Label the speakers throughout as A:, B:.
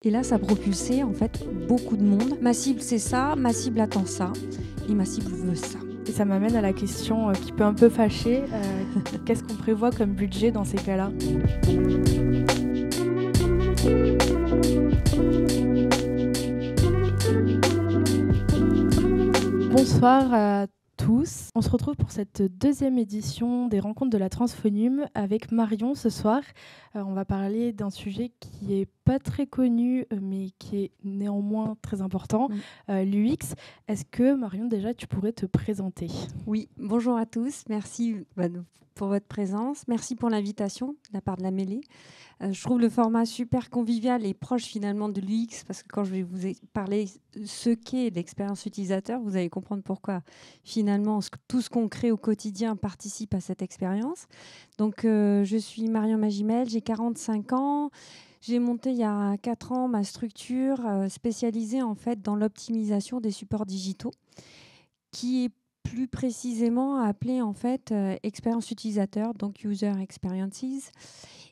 A: Et là, ça propulsait en fait beaucoup de monde. Ma cible, c'est ça, ma cible attend ça, et ma cible veut ça.
B: Et ça m'amène à la question qui peut un peu fâcher. Qu'est-ce qu'on prévoit comme budget dans ces cas-là ? Bonsoir à tous. On se retrouve pour cette deuxième édition des Rencontres de la Transphonium avec Marion ce soir. On va parler d'un sujet qui est pas très connu mais qui est néanmoins très important, l'UX. Est-ce que Marion, déjà, tu pourrais te présenter ?
A: Oui, bonjour à tous. Merci pour votre présence. Merci pour l'invitation de la part de la Mêlée. Je trouve le format super convivial et proche finalement de l'UX parce que quand je vais vous parler ce qu'est l'expérience utilisateur, vous allez comprendre pourquoi finalement tout ce qu'on crée au quotidien participe à cette expérience. Donc je suis Marion Magimel, j'ai 45 ans. J'ai monté il y a 4 ans ma structure spécialisée en fait dans l'optimisation des supports digitaux qui est plus précisément appelée en fait expérience utilisateur, donc user experiences.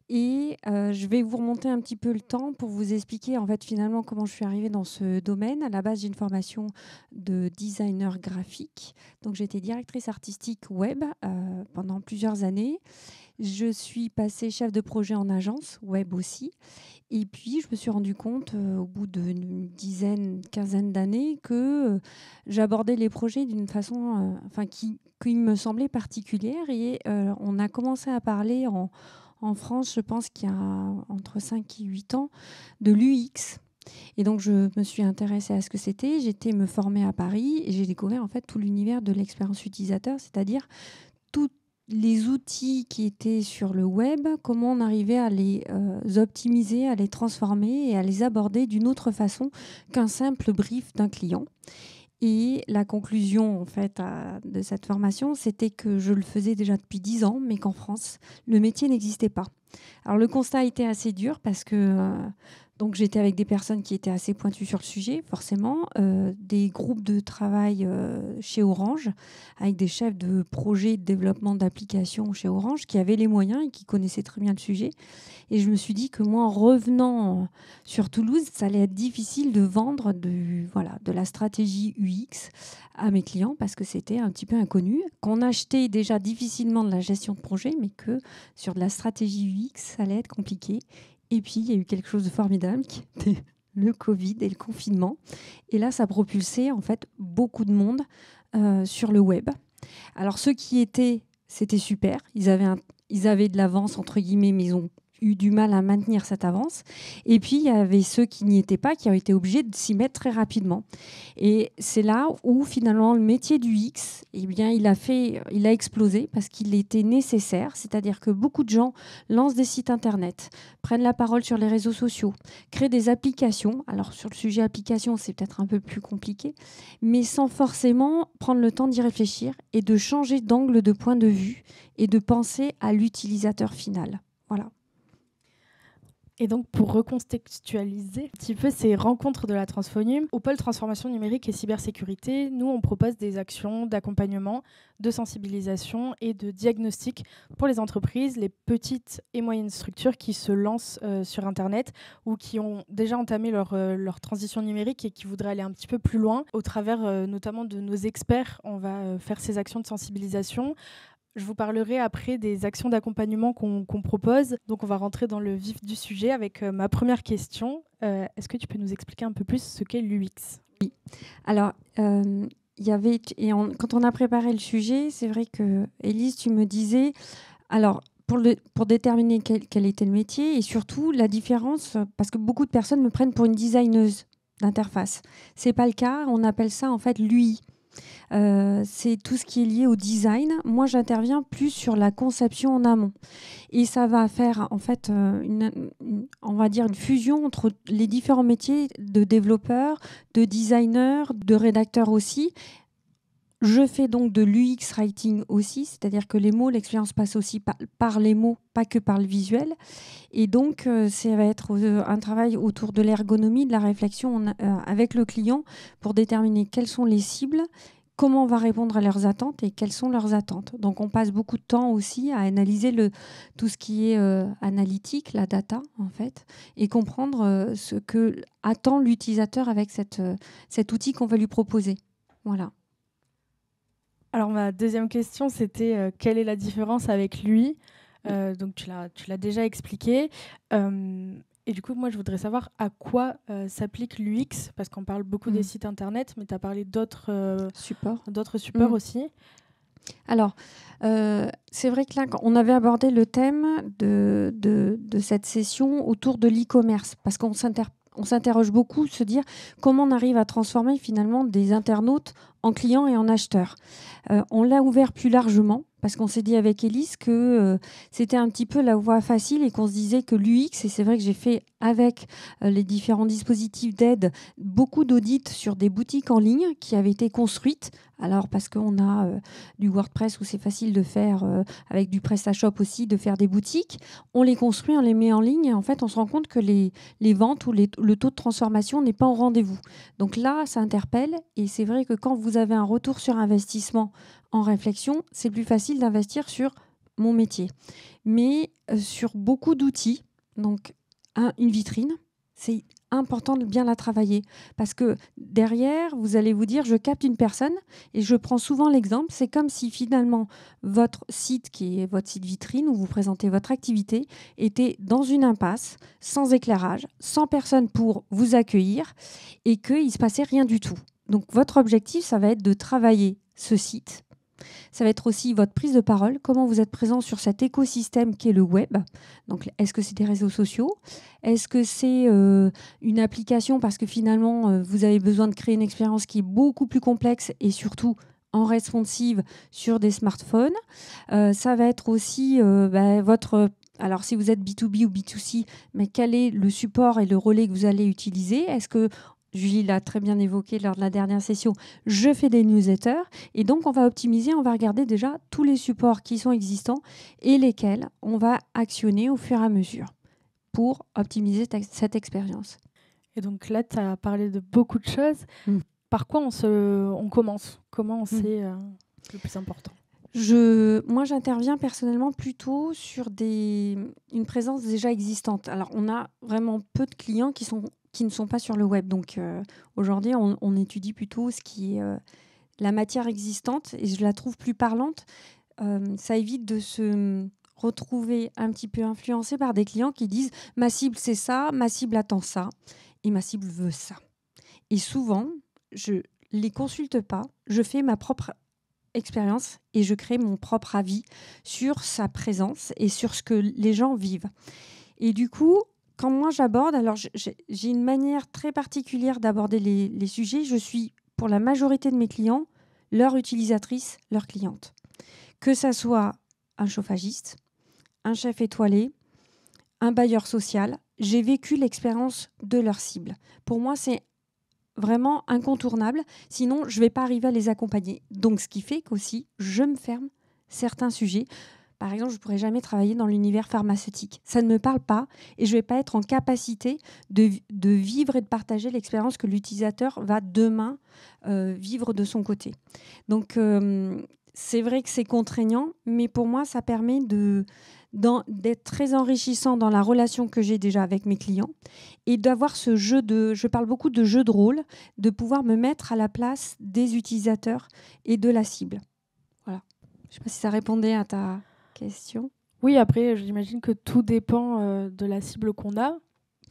A: Et je vais vous remonter un petit peu le temps pour vous expliquer en fait finalement comment je suis arrivée dans ce domaine. À la base, j'ai une formation de designer graphique. Donc j'étais directrice artistique web pendant plusieurs années. Je suis passée chef de projet en agence web aussi. Et puis, je me suis rendu compte au bout d'une quinzaine d'années que j'abordais les projets d'une façon qui me semblait particulière. Et on a commencé à parler en France, je pense qu'il y a entre 5 et 8 ans, de l'UX. Et donc, je me suis intéressée à ce que c'était. J'ai été me former à Paris et j'ai découvert en fait tout l'univers de l'expérience utilisateur, c'est-à-dire tous les outils qui étaient sur le web, comment on arrivait à les optimiser, à les transformer et à les aborder d'une autre façon qu'un simple brief d'un client. Et la conclusion en fait de cette formation, c'était que je le faisais déjà depuis 10 ans, mais qu'en France, le métier n'existait pas. Alors le constat a été assez dur parce que donc j'étais avec des personnes qui étaient assez pointues sur le sujet, forcément, des groupes de travail chez Orange, avec des chefs de projet de développement d'applications chez Orange qui avaient les moyens et qui connaissaient très bien le sujet. Et je me suis dit que moi, en revenant sur Toulouse, ça allait être difficile de vendre de la stratégie UX à mes clients parce que c'était un petit peu inconnu, qu'on achetait déjà difficilement de la gestion de projet, mais que sur de la stratégie UX, ça allait être compliqué. Et puis, il y a eu quelque chose de formidable qui était le Covid et le confinement. Et là, ça propulsait en fait beaucoup de monde sur le web. Alors, ceux qui étaient, c'était super. Ils avaient de l'avance, entre guillemets, mais ils ont eu du mal à maintenir cette avance. Et puis, il y avait ceux qui n'y étaient pas, qui ont été obligés de s'y mettre très rapidement. Et c'est là où, finalement, le métier du X, eh bien, il a explosé parce qu'il était nécessaire. C'est-à-dire que beaucoup de gens lancent des sites Internet, prennent la parole sur les réseaux sociaux, créent des applications. Alors, sur le sujet application, c'est peut-être un peu plus compliqué, mais sans forcément prendre le temps d'y réfléchir et de changer d'angle de point de vue et de penser à l'utilisateur final. Voilà.
B: Et donc, pour recontextualiser un petit peu ces rencontres de la Transphonium, au pôle transformation numérique et cybersécurité, nous, on propose des actions d'accompagnement, de sensibilisation et de diagnostic pour les entreprises, les petites et moyennes structures qui se lancent sur Internet ou qui ont déjà entamé leur transition numérique et qui voudraient aller un petit peu plus loin. Au travers notamment de nos experts, on va faire ces actions de sensibilisation. Je vous parlerai après des actions d'accompagnement qu'on propose. Donc, on va rentrer dans le vif du sujet avec ma première question. Est-ce que tu peux nous expliquer un peu plus ce qu'est l'UX ?
A: Oui. Alors, quand on a préparé le sujet, c'est vrai que, Élise, tu me disais, alors, pour déterminer quel était le métier et surtout la différence, parce que beaucoup de personnes me prennent pour une designeuse d'interface. Ce n'est pas le cas, on appelle ça en fait l'UI. C'est tout ce qui est lié au design. Moi, j'interviens plus sur la conception en amont. Et ça va faire, en fait, on va dire une fusion entre les différents métiers de développeurs, de designers, de rédacteurs aussi. Je fais donc de l'UX writing aussi, c'est-à-dire que les mots, l'expérience passe aussi par les mots, pas que par le visuel. Et donc, ça va être un travail autour de l'ergonomie, de la réflexion avec le client pour déterminer quelles sont les cibles, comment on va répondre à leurs attentes et quelles sont leurs attentes. Donc, on passe beaucoup de temps aussi à analyser tout ce qui est analytique, la data, en fait, et comprendre ce que attend l'utilisateur avec cet outil qu'on va lui proposer. Voilà.
B: Alors, ma deuxième question, c'était quelle est la différence avec lui ? Donc, tu l'as déjà expliqué. Et du coup, moi, je voudrais savoir à quoi s'applique l'UX, parce qu'on parle beaucoup des sites Internet, mais tu as parlé d'autres supports aussi.
A: Alors, c'est vrai que là, on avait abordé le thème de cette session autour de l'e-commerce, parce qu'on s'interroge beaucoup, se dire comment on arrive à transformer finalement des internautes en clients et en acheteurs. On l'a ouvert plus largement, parce qu'on s'est dit avec Élise que c'était un petit peu la voie facile et qu'on se disait que l'UX, et c'est vrai que j'ai fait avec les différents dispositifs d'aide beaucoup d'audits sur des boutiques en ligne qui avaient été construites. Alors parce qu'on a du WordPress où c'est facile de faire, avec du PrestaShop aussi, de faire des boutiques. On les construit, on les met en ligne et en fait on se rend compte que les ventes ou le taux de transformation n'est pas au rendez-vous. Donc là, ça interpelle et c'est vrai que quand vous avez un retour sur investissement en réflexion, c'est plus facile d'investir sur mon métier. Mais sur beaucoup d'outils, donc une vitrine, c'est important de bien la travailler parce que derrière, vous allez vous dire je capte une personne et je prends souvent l'exemple, c'est comme si finalement votre site qui est votre site vitrine où vous présentez votre activité était dans une impasse, sans éclairage, sans personne pour vous accueillir et qu'il ne se passait rien du tout. Donc votre objectif, ça va être de travailler ce site. Ça va être aussi votre prise de parole, comment vous êtes présent sur cet écosystème qui est le web. Donc, est-ce que c'est des réseaux sociaux ? Est-ce que c'est une application parce que finalement, vous avez besoin de créer une expérience qui est beaucoup plus complexe et surtout en responsive sur des smartphones. Ça va être aussi votre... Alors, si vous êtes B2B ou B2C, mais quel est le support et le relais que vous allez utiliser ? Est-ce que Julie l'a très bien évoqué lors de la dernière session, je fais des newsletters et donc on va optimiser, on va regarder déjà tous les supports qui sont existants et lesquels on va actionner au fur et à mesure pour optimiser cette expérience.
B: Et donc là, tu as parlé de beaucoup de choses. Par quoi on commence ? Comment on sait le plus important ?
A: Moi, j'interviens personnellement plutôt sur une présence déjà existante. Alors, on a vraiment peu de clients qui ne sont pas sur le web. Donc, aujourd'hui, on étudie plutôt ce qui est la matière existante et je la trouve plus parlante. Ça évite de se retrouver un petit peu influencé par des clients qui disent « ma cible, c'est ça, ma cible attend ça et ma cible veut ça ». Et souvent, je les consulte pas, je fais ma propre expérience et je crée mon propre avis sur sa présence et sur ce que les gens vivent. Et du coup, quand moi j'aborde, alors j'ai une manière très particulière d'aborder les sujets. Je suis, pour la majorité de mes clients, leur utilisatrice, leur cliente. Que ça soit un chauffagiste, un chef étoilé, un bailleur social, j'ai vécu l'expérience de leur cible. Pour moi, c'est vraiment incontournable, sinon je ne vais pas arriver à les accompagner. Donc ce qui fait qu'aussi, je me ferme certains sujets. Par exemple, je ne pourrais jamais travailler dans l'univers pharmaceutique. Ça ne me parle pas et je ne vais pas être en capacité de vivre et de partager l'expérience que l'utilisateur va demain vivre de son côté. Donc c'est vrai que c'est contraignant, mais pour moi, ça permet d'être très enrichissant dans la relation que j'ai déjà avec mes clients et d'avoir ce jeu je parle beaucoup de jeu de rôle, de pouvoir me mettre à la place des utilisateurs et de la cible. Voilà. Je ne sais pas si ça répondait à ta question.
B: Oui, après, j'imagine que tout dépend de la cible qu'on a,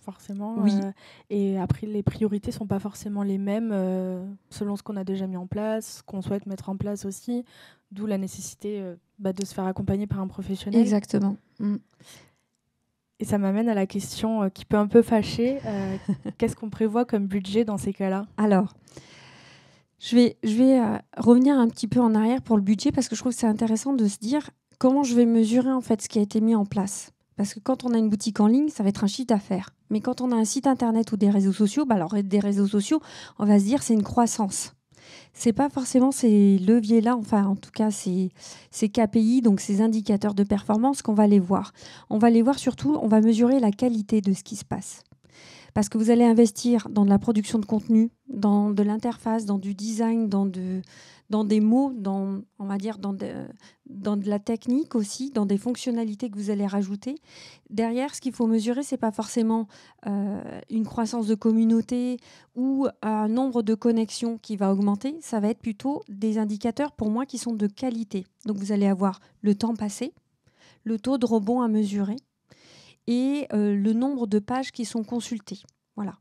B: forcément.
A: Oui.
B: Et après, les priorités ne sont pas forcément les mêmes selon ce qu'on a déjà mis en place, ce qu'on souhaite mettre en place aussi, d'où la nécessité de se faire accompagner par un professionnel.
A: Exactement.
B: Et ça m'amène à la question qui peut un peu fâcher. Qu'est-ce qu'on prévoit comme budget dans ces cas-là ?
A: Alors, je vais revenir un petit peu en arrière pour le budget parce que je trouve que c'est intéressant de se dire comment je vais mesurer en fait ce qui a été mis en place. Parce que quand on a une boutique en ligne, ça va être un chiffre d'affaires. Mais quand on a un site internet ou des réseaux sociaux, alors des réseaux sociaux, on va se dire c'est une croissance. C'est pas forcément ces leviers-là, enfin en tout cas ces KPI, donc ces indicateurs de performance qu'on va les voir. On va les voir surtout, on va mesurer la qualité de ce qui se passe. parce que vous allez investir dans de la production de contenu, dans de l'interface, dans du design, dans des mots, on va dire dans de la technique aussi, dans des fonctionnalités que vous allez rajouter. Derrière, ce qu'il faut mesurer, ce n'est pas forcément une croissance de communauté ou un nombre de connexions qui va augmenter. Ça va être plutôt des indicateurs, pour moi, qui sont de qualité. Donc, vous allez avoir le temps passé, le taux de rebond à mesurer et le nombre de pages qui sont consultées. Voilà.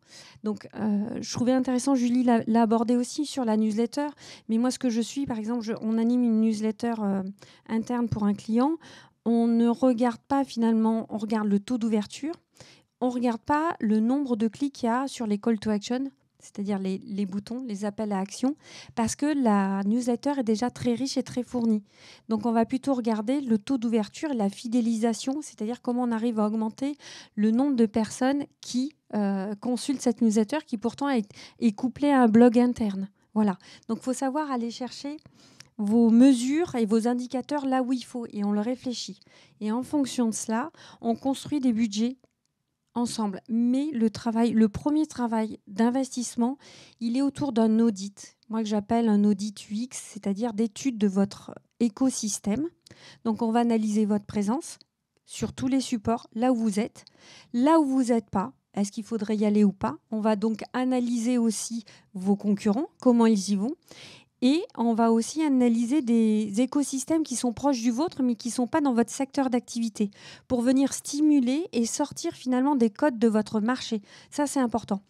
A: Donc, je trouvais intéressant, Julie l'a abordé aussi sur la newsletter. Mais moi, ce que je suis, par exemple, on anime une newsletter interne pour un client. On ne regarde pas finalement, on regarde le taux d'ouverture. On ne regarde pas le nombre de clics qu'il y a sur les call to action, c'est-à-dire les boutons, les appels à action, parce que la newsletter est déjà très riche et très fournie. Donc, on va plutôt regarder le taux d'ouverture et la fidélisation, c'est-à-dire comment on arrive à augmenter le nombre de personnes qui consultent cette newsletter, qui pourtant est couplée à un blog interne. Voilà. Donc, il faut savoir aller chercher vos mesures et vos indicateurs là où il faut, et on le réfléchit. Et en fonction de cela, on construit des budgets ensemble. Mais le premier travail d'investissement, il est autour d'un audit. Moi, que j'appelle un audit UX, c'est-à-dire d'étude de votre écosystème. Donc, on va analyser votre présence sur tous les supports, là où vous êtes pas. Est-ce qu'il faudrait y aller ou pas? On va donc analyser aussi vos concurrents, comment ils y vont. Et on va aussi analyser des écosystèmes qui sont proches du vôtre, mais qui ne sont pas dans votre secteur d'activité, pour venir stimuler et sortir finalement des codes de votre marché. Ça, c'est important.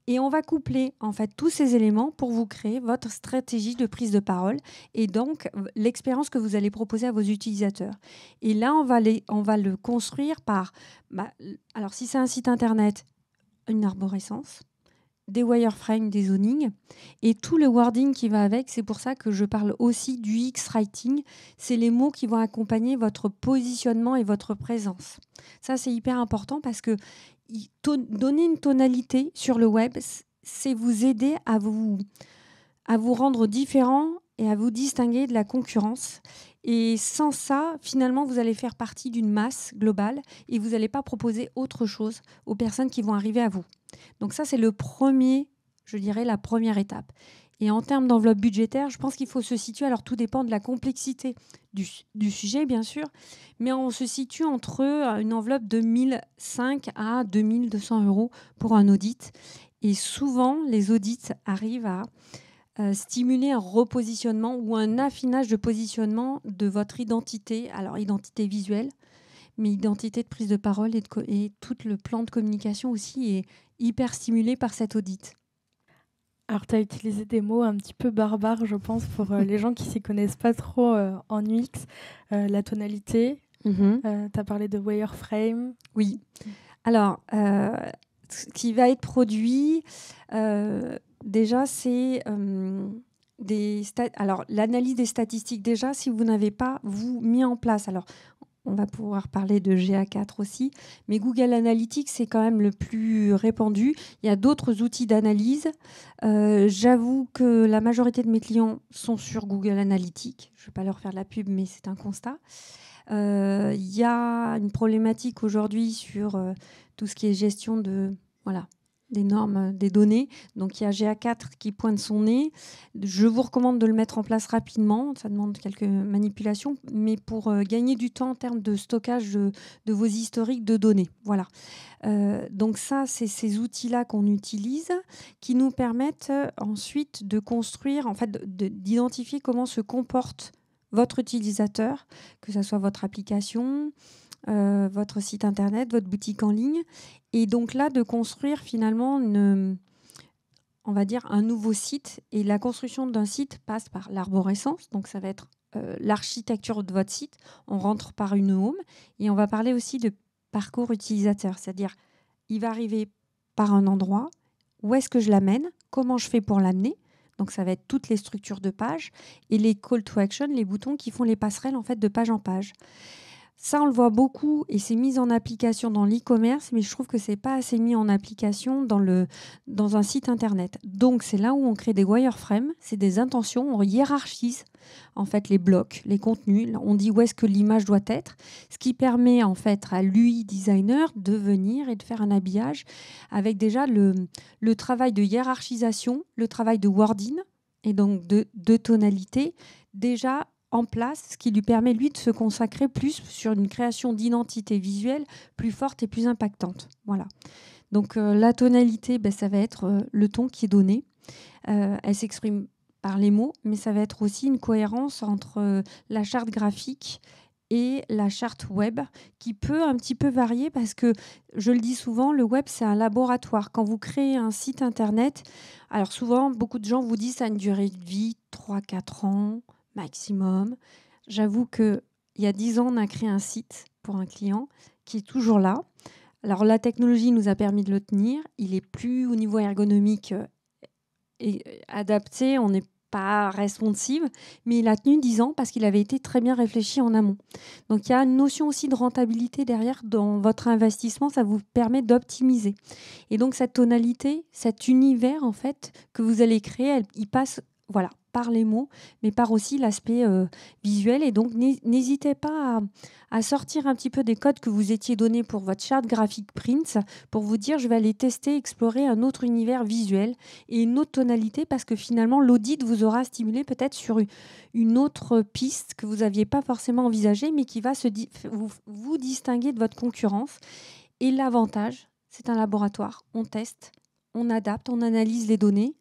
A: Et on va coupler en fait tous ces éléments pour vous créer votre stratégie de prise de parole et donc l'expérience que vous allez proposer à vos utilisateurs. Et là, on va le construire par... alors, si c'est un site internet, une arborescence, des wireframes, des zonings et tout le wording qui va avec. C'est pour ça que je parle aussi du UX-writing. C'est les mots qui vont accompagner votre positionnement et votre présence. Ça, c'est hyper important parce que donner une tonalité sur le web, c'est vous aider à vous rendre différent et à vous distinguer de la concurrence. Et sans ça, finalement, vous allez faire partie d'une masse globale et vous n'allez pas proposer autre chose aux personnes qui vont arriver à vous. Donc ça, c'est la première étape. Et en termes d'enveloppe budgétaire, je pense qu'il faut se situer, alors tout dépend de la complexité du sujet, bien sûr, mais on se situe entre une enveloppe de 1 500 à 2 200 € pour un audit. Et souvent, les audits arrivent à stimuler un repositionnement ou un affinage de positionnement de votre identité, alors identité visuelle, mais identité de prise de parole et tout le plan de communication aussi est hyper stimulé par cet audit.
B: Alors, tu as utilisé des mots un petit peu barbares, je pense, pour les gens qui ne s'y connaissent pas trop en UX. La tonalité, tu as parlé de wireframe.
A: Oui. Alors, ce qui va être produit, déjà, c'est l'analyse des statistiques. Déjà, si vous n'avez pas, vous, mis en place... Alors, on va pouvoir parler de GA4 aussi, mais Google Analytics, c'est quand même le plus répandu. Il y a d'autres outils d'analyse. J'avoue que la majorité de mes clients sont sur Google Analytics. Je ne vais pas leur faire de la pub, mais c'est un constat. Il y a une problématique aujourd'hui sur tout ce qui est gestion des normes, des données. Donc, il y a GA4 qui pointe son nez. Je vous recommande de le mettre en place rapidement. Ça demande quelques manipulations, mais pour gagner du temps en termes de stockage de vos historiques de données. Voilà. Donc ça, c'est ces outils-là qu'on utilise qui nous permettent ensuite de construire, en fait, d'identifier comment se comporte votre utilisateur, que ce soit votre application, votre site internet, votre boutique en ligne, et donc là de construire finalement on va dire un nouveau site. Et la construction d'un site passe par l'arborescence, donc ça va être l'architecture de votre site. On rentre par une home et on va parler aussi de parcours utilisateur, c'est-à-dire il va arriver par un endroit, où est-ce que je l'amène, comment je fais pour l'amener. Donc ça va être toutes les structures de page et les call to action, les boutons qui font les passerelles en fait de page en page. Ça, on le voit beaucoup et c'est mis en application dans l'e-commerce, mais je trouve que c'est pas assez mis en application dans un site internet. Donc, c'est là où on crée des wireframes, c'est des intentions, on hiérarchise en fait les blocs, les contenus, on dit où est-ce que l'image doit être, ce qui permet en fait à l'UI designer de venir et de faire un habillage avec déjà le travail de hiérarchisation, le travail de wording et donc de tonalité déjà en place, ce qui lui permet, lui, de se consacrer plus sur une création d'identité visuelle plus forte et plus impactante. Voilà. Donc, la tonalité, ça va être le ton qui est donné. Elle s'exprime par les mots, mais ça va être aussi une cohérence entre la charte graphique et la charte web, qui peut un petit peu varier parce que, je le dis souvent, le web, c'est un laboratoire. Quand vous créez un site internet, alors souvent, beaucoup de gens vous disent que ça a une durée de vie 3-4 ans maximum. J'avoue qu'il y a 10 ans, on a créé un site pour un client qui est toujours là. Alors, la technologie nous a permis de le tenir. Il est plus au niveau ergonomique adapté. On n'est pas responsive, mais il a tenu 10 ans parce qu'il avait été très bien réfléchi en amont. Donc, il y a une notion aussi de rentabilité derrière dans votre investissement. Ça vous permet d'optimiser. Et donc, cette tonalité, cet univers, en fait, que vous allez créer, il passe... Voilà, par les mots, mais par aussi l'aspect visuel. Et donc, n'hésitez pas à sortir un petit peu des codes que vous étiez donnés pour votre charte graphique print pour vous dire, je vais aller tester, explorer un autre univers visuel et une autre tonalité parce que finalement, l'audit vous aura stimulé peut-être sur une autre piste que vous n'aviez pas forcément envisagée, mais qui va vous distinguer de votre concurrence. Et l'avantage, c'est un laboratoire. On teste, on adapte, on analyse les données,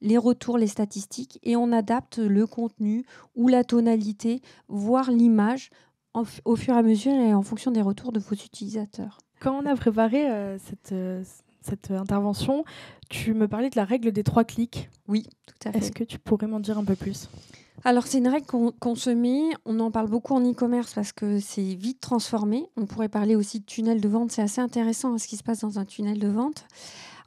A: les retours, les statistiques, et on adapte le contenu ou la tonalité, voire l'image, au fur et à mesure et en fonction des retours de vos utilisateurs.
B: Quand on a préparé cette intervention, tu me parlais de la règle des 3 clics.
A: Oui, tout à fait.
B: Est-ce que tu pourrais m'en dire un peu plus ?
A: Alors, c'est une règle qu'on se met. On en parle beaucoup en e-commerce parce que c'est vite transformé. On pourrait parler aussi de tunnel de vente. C'est assez intéressant ce qui se passe dans un tunnel de vente.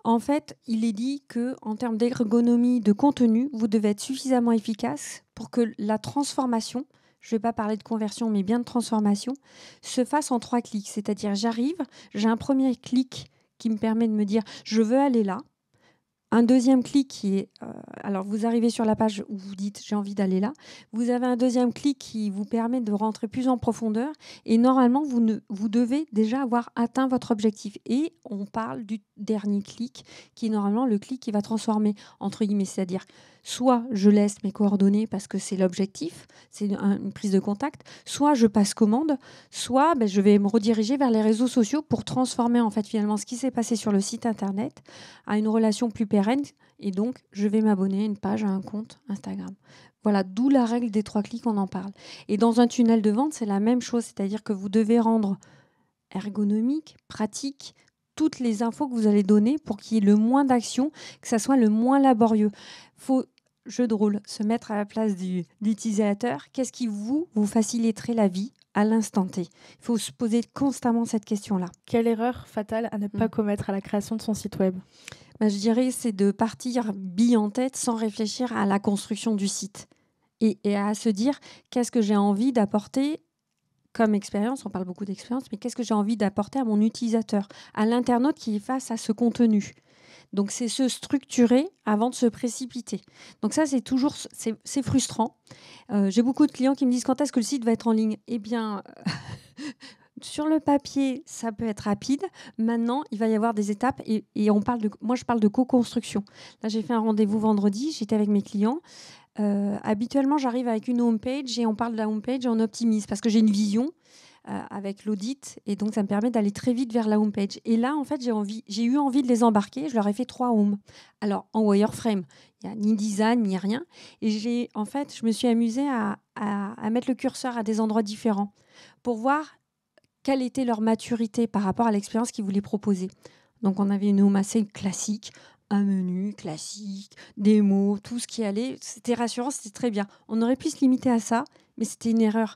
A: En fait, il est dit qu'en termes d'ergonomie de contenu, vous devez être suffisamment efficace pour que la transformation, je ne vais pas parler de conversion, mais bien de transformation, se fasse en 3 clics. C'est-à-dire, j'arrive, j'ai un premier clic qui me permet de me dire « je veux aller là ». Un deuxième clic qui est... alors, vous arrivez sur la page où vous dites « j'ai envie d'aller là ». Vous avez un deuxième clic qui vous permet de rentrer plus en profondeur. Et normalement, vous devez déjà avoir atteint votre objectif. Et on parle du dernier clic qui est normalement le clic qui va transformer, entre guillemets. C'est-à-dire, soit je laisse mes coordonnées parce que c'est l'objectif, c'est une prise de contact, soit je passe commande, soit je vais me rediriger vers les réseaux sociaux pour transformer en fait finalement ce qui s'est passé sur le site internet à une relation plus pérenne. Et donc, je vais m'abonner à une page, à un compte Instagram. Voilà, d'où la règle des 3 clics, on en parle. Et dans un tunnel de vente, c'est la même chose. C'est-à-dire que vous devez rendre ergonomique, pratique, toutes les infos que vous allez donner pour qu'il y ait le moins d'actions, que ça soit le moins laborieux. Faut, jeu de rôle, se mettre à la place de l'utilisateur. Qu'est-ce qui vous faciliterait la vie à l'instant T ? Il faut se poser constamment cette question-là.
B: Quelle erreur fatale à ne pas commettre à la création de son site web ?
A: Je dirais c'est de partir bille en tête sans réfléchir à la construction du site et à se dire qu'est-ce que j'ai envie d'apporter comme expérience. On parle beaucoup d'expérience, mais qu'est-ce que j'ai envie d'apporter à mon utilisateur, à l'internaute qui est face à ce contenu. Donc, c'est se structurer avant de se précipiter. Donc ça, c'est frustrant. J'ai beaucoup de clients qui me disent quand est-ce que le site va être en ligne ? Eh bien... Sur le papier, ça peut être rapide. Maintenant, il va y avoir des étapes et moi, je parle de co-construction. Là, j'ai fait un rendez-vous vendredi, j'étais avec mes clients. Habituellement, j'arrive avec une homepage et on parle de la homepage et on optimise parce que j'ai une vision avec l'audit et donc ça me permet d'aller très vite vers la homepage. Et là, en fait, j'ai eu envie de les embarquer. Je leur ai fait 3 homes. Alors, en wireframe, il n'y a ni design, ni rien. Et je me suis amusée à mettre le curseur à des endroits différents pour voir quelle était leur maturité par rapport à l'expérience qu'ils voulaient proposer. Donc, on avait une home assez classique, un menu classique, des mots, tout ce qui allait. C'était rassurant, c'était très bien. On aurait pu se limiter à ça, mais c'était une erreur.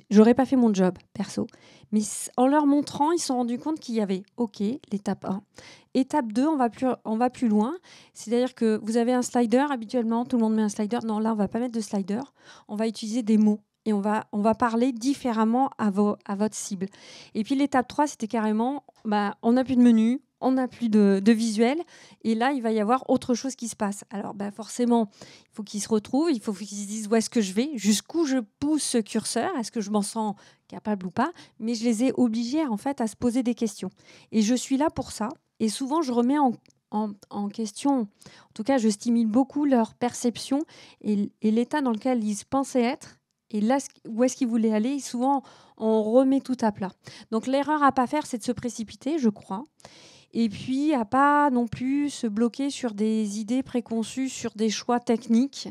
A: J'aurais pas fait mon job, perso. Mais en leur montrant, ils se sont rendus compte qu'il y avait, OK, l'étape 1. Étape 2, on va plus loin. C'est-à-dire que vous avez un slider, habituellement, tout le monde met un slider. Non, là, on va pas mettre de slider. On va utiliser des mots. et on va parler différemment à votre cible. Et puis l'étape 3, c'était carrément, on n'a plus de menu, on n'a plus de visuel, et là, il va y avoir autre chose qui se passe. Alors forcément, il faut qu'ils se retrouvent, il faut qu'ils se disent où est-ce que je vais, jusqu'où je pousse ce curseur, est-ce que je m'en sens capable ou pas, mais je les ai obligés en fait à se poser des questions. Et je suis là pour ça, et souvent je remets en question, en tout cas je stimule beaucoup leur perception et l'état dans lequel ils pensaient être, et là, où est-ce qu'ils voulaient aller, souvent on remet tout à plat. Donc l'erreur à pas faire, c'est de se précipiter, je crois. Et puis, à pas non plus se bloquer sur des idées préconçues, sur des choix techniques.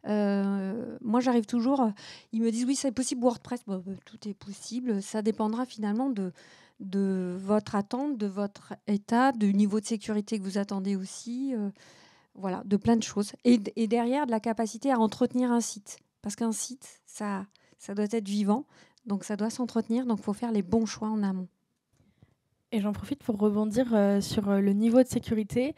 A: Moi, j'arrive toujours... Ils me disent, oui, c'est possible WordPress. Tout est possible. Ça dépendra finalement de votre attente, de votre état, du niveau de sécurité que vous attendez aussi. Voilà, de plein de choses. Et derrière, de la capacité à entretenir un site. Parce qu'un site, ça doit être vivant. Donc, ça doit s'entretenir. Donc, il faut faire les bons choix en amont.
B: Et j'en profite pour rebondir sur le niveau de sécurité.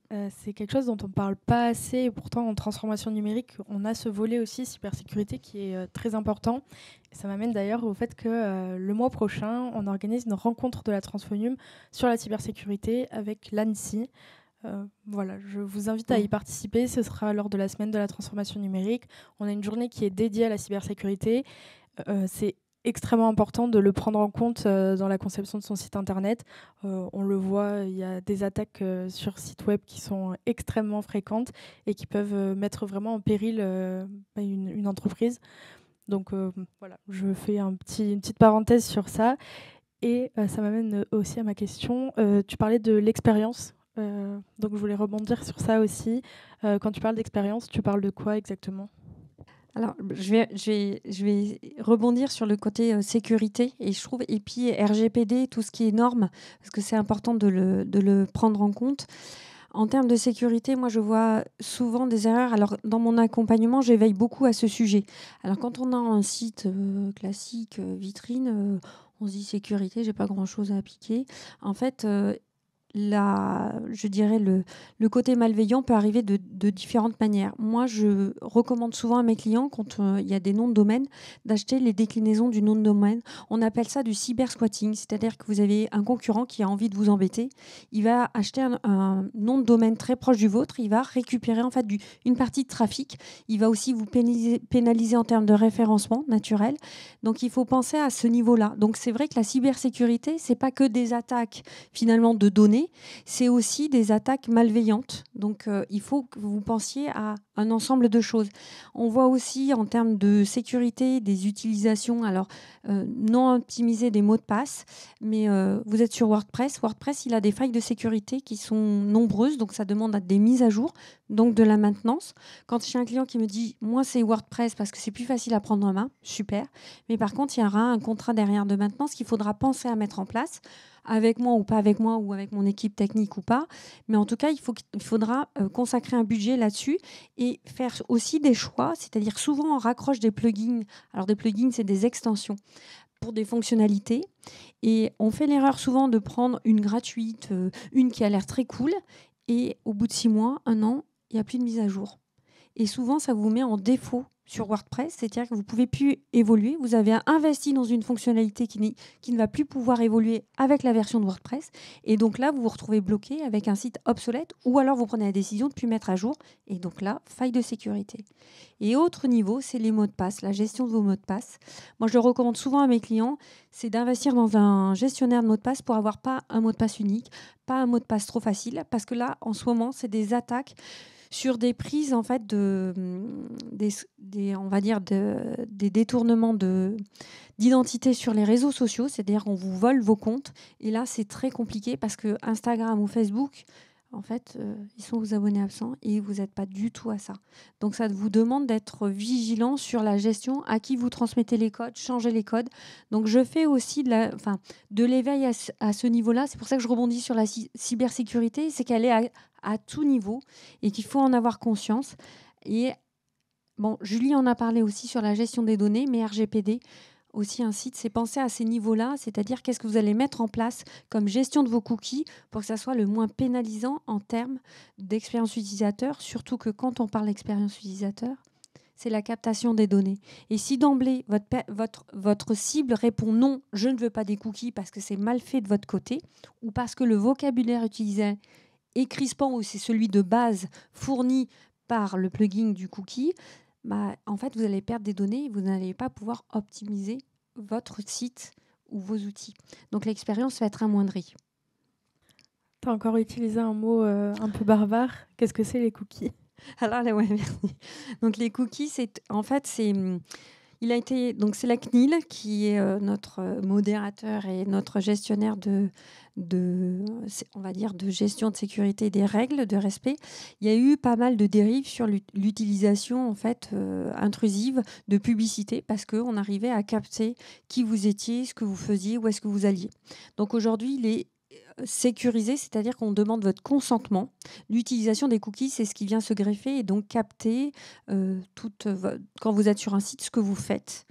B: C'est quelque chose dont on ne parle pas assez. Et pourtant, en transformation numérique, on a ce volet aussi cybersécurité qui est très important. Et ça m'amène d'ailleurs au fait que le mois prochain, on organise une rencontre de la Transfonium sur la cybersécurité avec l'ANSSI. Voilà, je vous invite à y participer. Ce sera lors de la semaine de la transformation numérique. On a une journée qui est dédiée à la cybersécurité. C'est extrêmement important de le prendre en compte dans la conception de son site internet. On le voit, il y a des attaques sur site web qui sont extrêmement fréquentes et qui peuvent mettre vraiment en péril une entreprise. Donc voilà, je fais une petite parenthèse sur ça. Et ça m'amène aussi à ma question. Tu parlais de l'expérience. Donc je voulais rebondir sur ça aussi. Quand tu parles d'expérience, tu parles de quoi exactement ?
A: Alors, je vais rebondir sur le côté sécurité, et je trouve, et puis RGPD, tout ce qui est normes, parce que c'est important de le prendre en compte. En termes de sécurité, moi, je vois souvent des erreurs. Alors, dans mon accompagnement, j'éveille beaucoup à ce sujet. Alors, quand on a un site classique, vitrine, on se dit sécurité, j'ai pas grand-chose à appliquer. En fait, je dirais le côté malveillant peut arriver de différentes manières. Moi, je recommande souvent à mes clients, quand il y a des noms de domaine, d'acheter les déclinaisons du nom de domaine. On appelle ça du cyber-squatting, c'est-à-dire que vous avez un concurrent qui a envie de vous embêter. Il va acheter un nom de domaine très proche du vôtre. Il va récupérer en fait une partie de trafic. Il va aussi vous pénaliser en termes de référencement naturel. Donc, il faut penser à ce niveau-là. Donc, c'est vrai que la cybersécurité, c'est pas que des attaques finalement de données, c'est aussi des attaques malveillantes. Donc, il faut que vous pensiez à un ensemble de choses. On voit aussi en termes de sécurité des utilisations, alors non optimiser des mots de passe, mais vous êtes sur WordPress. WordPress, il a des failles de sécurité qui sont nombreuses, donc ça demande des mises à jour, donc de la maintenance. Quand j'ai un client qui me dit « moi, c'est WordPress parce que c'est plus facile à prendre en main », super. Mais par contre, il y aura un contrat derrière de maintenance qu'il faudra penser à mettre en place, avec moi ou pas avec moi, ou avec mon équipe technique ou pas. Mais en tout cas, il faudra consacrer un budget là-dessus et faire aussi des choix. C'est-à-dire, souvent, on raccroche des plugins. Alors, des plugins, c'est des extensions pour des fonctionnalités. Et on fait l'erreur souvent de prendre une gratuite, une qui a l'air très cool. Et au bout de 6 mois, 1 an, il n'y a plus de mise à jour. Et souvent, ça vous met en défaut sur WordPress, c'est-à-dire que vous ne pouvez plus évoluer. Vous avez investi dans une fonctionnalité qui ne va plus pouvoir évoluer avec la version de WordPress. Et donc là, vous vous retrouvez bloqué avec un site obsolète, ou alors vous prenez la décision de ne plus mettre à jour. Et donc là, faille de sécurité. Et autre niveau, c'est les mots de passe, la gestion de vos mots de passe. Moi, je le recommande souvent à mes clients, c'est d'investir dans un gestionnaire de mots de passe pour avoir pas un mot de passe unique, pas un mot de passe trop facile, parce que là, en ce moment, c'est des attaques sur des prises en fait on va dire des détournements d'identité sur les réseaux sociaux, c'est-à-dire qu'on vous vole vos comptes. Et là, c'est très compliqué parce que Instagram ou Facebook, en fait, ils sont vos abonnés absents et vous n'êtes pas du tout à ça. Donc, ça vous demande d'être vigilant sur la gestion, à qui vous transmettez les codes, changer les codes. Donc, je fais aussi de l'éveil à ce niveau-là. C'est pour ça que je rebondis sur la cybersécurité, c'est qu'elle est à tout niveau et qu'il faut en avoir conscience. Et bon, Julie en a parlé aussi sur la gestion des données, mais RGPD, aussi un site, c'est penser à ces niveaux-là, c'est-à-dire qu'est-ce que vous allez mettre en place comme gestion de vos cookies pour que ça soit le moins pénalisant en termes d'expérience utilisateur, surtout que quand on parle d'expérience utilisateur, c'est la captation des données. Et si d'emblée, votre cible répond non, je ne veux pas des cookies parce que c'est mal fait de votre côté, ou parce que le vocabulaire utilisé est crispant ou c'est celui de base fourni par le plugin du cookie, en fait, vous allez perdre des données et vous n'allez pas pouvoir optimiser votre site ou vos outils. Donc, l'expérience va être amoindrie.
B: Tu as encore utilisé un mot un peu barbare. Qu'est-ce que c'est les cookies ?
A: Alors là, ouais, merci. Donc les cookies, c'est la CNIL qui est notre modérateur et notre gestionnaire on va dire de gestion de sécurité des règles de respect. Il y a eu pas mal de dérives sur l'utilisation en fait intrusive de publicité parce qu'on arrivait à capter qui vous étiez, ce que vous faisiez, où est-ce que vous alliez. Donc aujourd'hui, il est sécurisé, c'est-à-dire qu'on demande votre consentement. L'utilisation des cookies, c'est ce qui vient se greffer et donc capter quand vous êtes sur un site, ce que vous faites.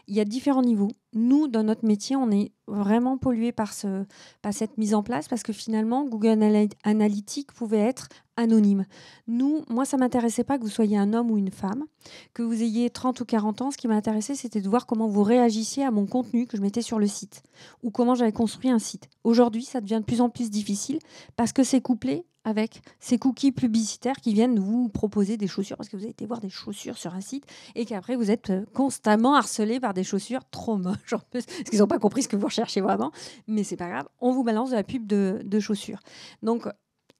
A: Il y a différents niveaux. Nous, dans notre métier, on est vraiment pollué par cette mise en place parce que finalement, Google Analytics pouvait être anonyme. Moi, ça ne m'intéressait pas que vous soyez un homme ou une femme, que vous ayez 30 ou 40 ans. Ce qui m'intéressait, c'était de voir comment vous réagissiez à mon contenu que je mettais sur le site ou comment j'avais construit un site. Aujourd'hui, ça devient de plus en plus difficile parce que c'est couplé avec ces cookies publicitaires qui viennent vous proposer des chaussures parce que vous avez été voir des chaussures sur un site et qu'après vous êtes constamment harcelé par des chaussures trop moches parce qu'ils n'ont pas compris ce que vous recherchez vraiment, mais c'est pas grave, on vous balance de la pub de chaussures. Donc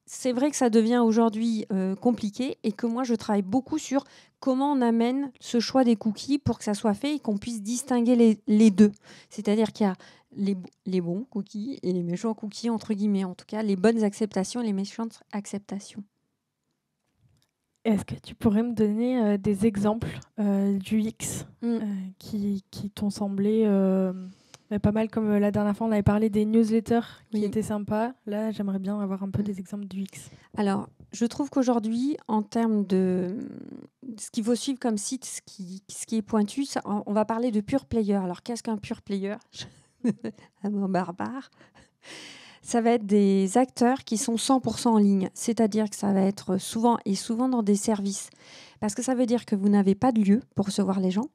A: c'est vrai que ça devient aujourd'hui compliqué et que moi je travaille beaucoup sur comment on amène ce choix des cookies pour que ça soit fait et qu'on puisse distinguer les deux. C'est-à-dire qu'il y a les bons cookies et les méchants cookies, entre guillemets, en tout cas, les bonnes acceptations et les méchantes acceptations.
B: Est-ce que tu pourrais me donner des exemples d'UX qui t'ont semblé pas mal, comme la dernière fois, on avait parlé des newsletters qui étaient sympas. Là, j'aimerais bien avoir un peu des exemples d'UX.
A: Alors, je trouve qu'aujourd'hui, en termes de ce qu'il faut suivre comme site, ce qui est pointu, on va parler de pure player. Alors, qu'est-ce qu'un pure player ? Un mot barbare. Ça va être des acteurs qui sont 100% en ligne. C'est-à-dire que ça va être souvent dans des services. Parce que ça veut dire que vous n'avez pas de lieu pour recevoir les gens,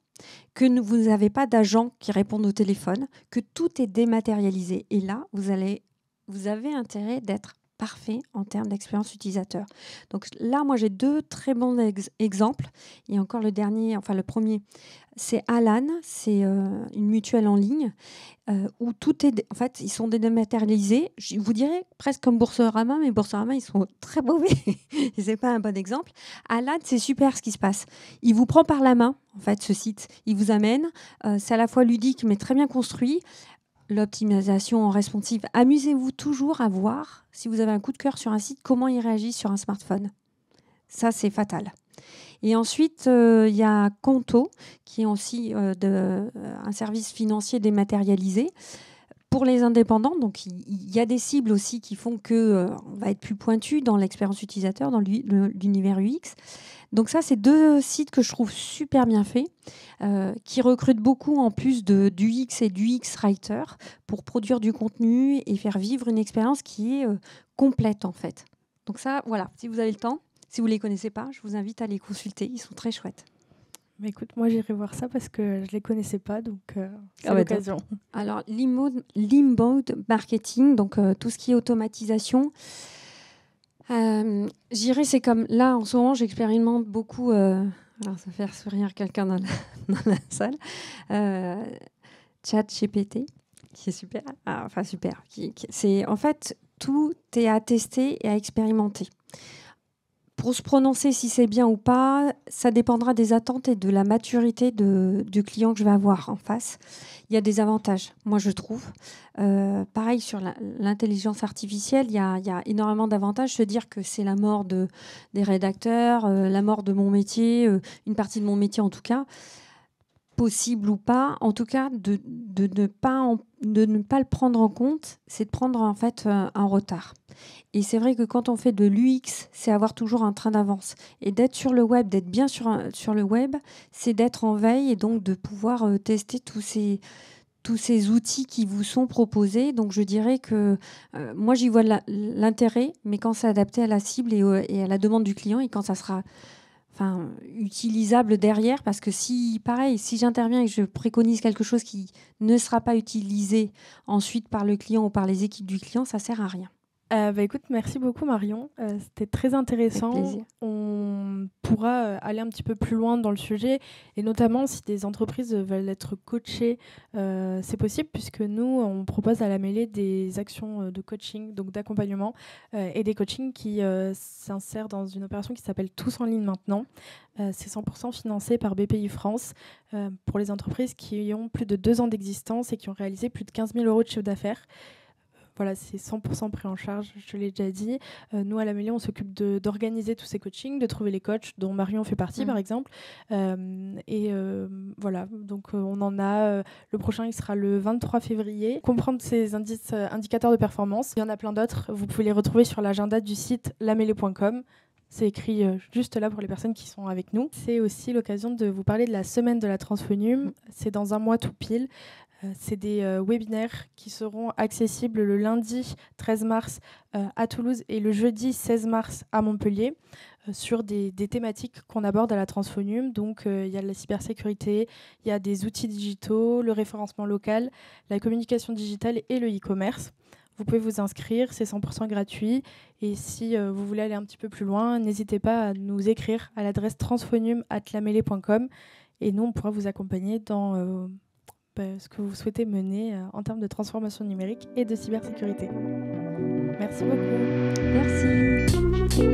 A: que vous n'avez pas d'agents qui répondent au téléphone, que tout est dématérialisé. Et là, vous avez intérêt d'être parfait en termes d'expérience utilisateur. Donc là, moi, j'ai 2 très bons exemples. Et encore le premier, c'est Alan, c'est une mutuelle en ligne où tout est... En fait, ils sont dématérialisés. Je vous dirais presque comme Boursorama, mais Boursorama, ils sont très mauvais. Ce n'est pas un bon exemple. Alan, c'est super ce qui se passe. Il vous prend par la main, en fait, ce site. Il vous amène. C'est à la fois ludique, mais très bien construit. L'optimisation en responsive. Amusez-vous toujours à voir, si vous avez un coup de cœur sur un site, comment il réagit sur un smartphone. Ça, c'est fatal. Et ensuite, il y a Conto, qui est aussi un service financier dématérialisé pour les indépendants. Donc, il y a des cibles aussi qui font qu'on va être plus pointu dans l'expérience utilisateur, dans l'univers UX. Donc ça, c'est 2 sites que je trouve super bien faits, qui recrutent beaucoup en plus du UX et du UX Writer pour produire du contenu et faire vivre une expérience qui est complète en fait. Donc ça, voilà, si vous avez le temps, si vous ne les connaissez pas, je vous invite à les consulter, ils sont très chouettes.
B: Mais écoute, moi j'irai voir ça parce que je ne les connaissais pas, donc c'est l'occasion.
A: Alors, l'inbound marketing, donc tout ce qui est automatisation, j'irai, c'est comme là en ce moment, j'expérimente beaucoup. Alors, ça fait sourire quelqu'un dans la salle. ChatGPT, qui est super. Super. C'est en fait tout est à tester et à expérimenter. Pour se prononcer si c'est bien ou pas, ça dépendra des attentes et de la maturité du client que je vais avoir en face. Il y a des avantages, moi je trouve. Pareil sur l'intelligence artificielle, il y a énormément d'avantages. Se dire que c'est la mort des rédacteurs, la mort de mon métier, une partie de mon métier en tout cas, possible ou pas, en tout cas de ne pas le prendre en compte, c'est de prendre en fait un retard. Et c'est vrai que quand on fait de l'UX, c'est avoir toujours un train d'avance. Et d'être sur le web, d'être bien sur le web, c'est d'être en veille et donc de pouvoir tester tous ces outils qui vous sont proposés. Donc je dirais que moi j'y vois l'intérêt, mais quand c'est adapté à la cible et à la demande du client et quand ça sera utilisable derrière, parce que si j'interviens et que je préconise quelque chose qui ne sera pas utilisé ensuite par le client ou par les équipes du client, ça sert à rien.
B: Écoute, merci beaucoup Marion, c'était très intéressant.
A: Avec plaisir.
B: On pourra aller un petit peu plus loin dans le sujet, et notamment si des entreprises veulent être coachées, c'est possible, puisque nous on propose à la mêlée des actions de coaching, donc d'accompagnement, et des coachings qui s'insèrent dans une opération qui s'appelle Tous en ligne maintenant. C'est 100% financé par BPI France pour les entreprises qui ont plus de 2 ans d'existence et qui ont réalisé plus de 15 000 € de chiffre d'affaires. Voilà, c'est 100% pris en charge, je l'ai déjà dit. Nous, à la mêlée, on s'occupe d'organiser tous ces coachings, de trouver les coachs, dont Marion fait partie, par exemple. Voilà, donc on en a... le prochain, il sera le 23 février. Comprendre ces indicateurs de performance, il y en a plein d'autres. Vous pouvez les retrouver sur l'agenda du site lamêlée.com. C'est écrit juste là pour les personnes qui sont avec nous. C'est aussi l'occasion de vous parler de la semaine de la Transphonium. C'est dans un mois tout pile. C'est des webinaires qui seront accessibles le lundi 13 mars à Toulouse et le jeudi 16 mars à Montpellier sur des thématiques qu'on aborde à la Transphonium. Donc, il y a de la cybersécurité, il y a des outils digitaux, le référencement local, la communication digitale et le e-commerce. Vous pouvez vous inscrire, c'est 100% gratuit. Et si vous voulez aller un petit peu plus loin, n'hésitez pas à nous écrire à l'adresse transphonium@lamêlée.com et nous, on pourra vous accompagner dans ce que vous souhaitez mener en termes de transformation numérique et de cybersécurité. Merci beaucoup.
A: Merci.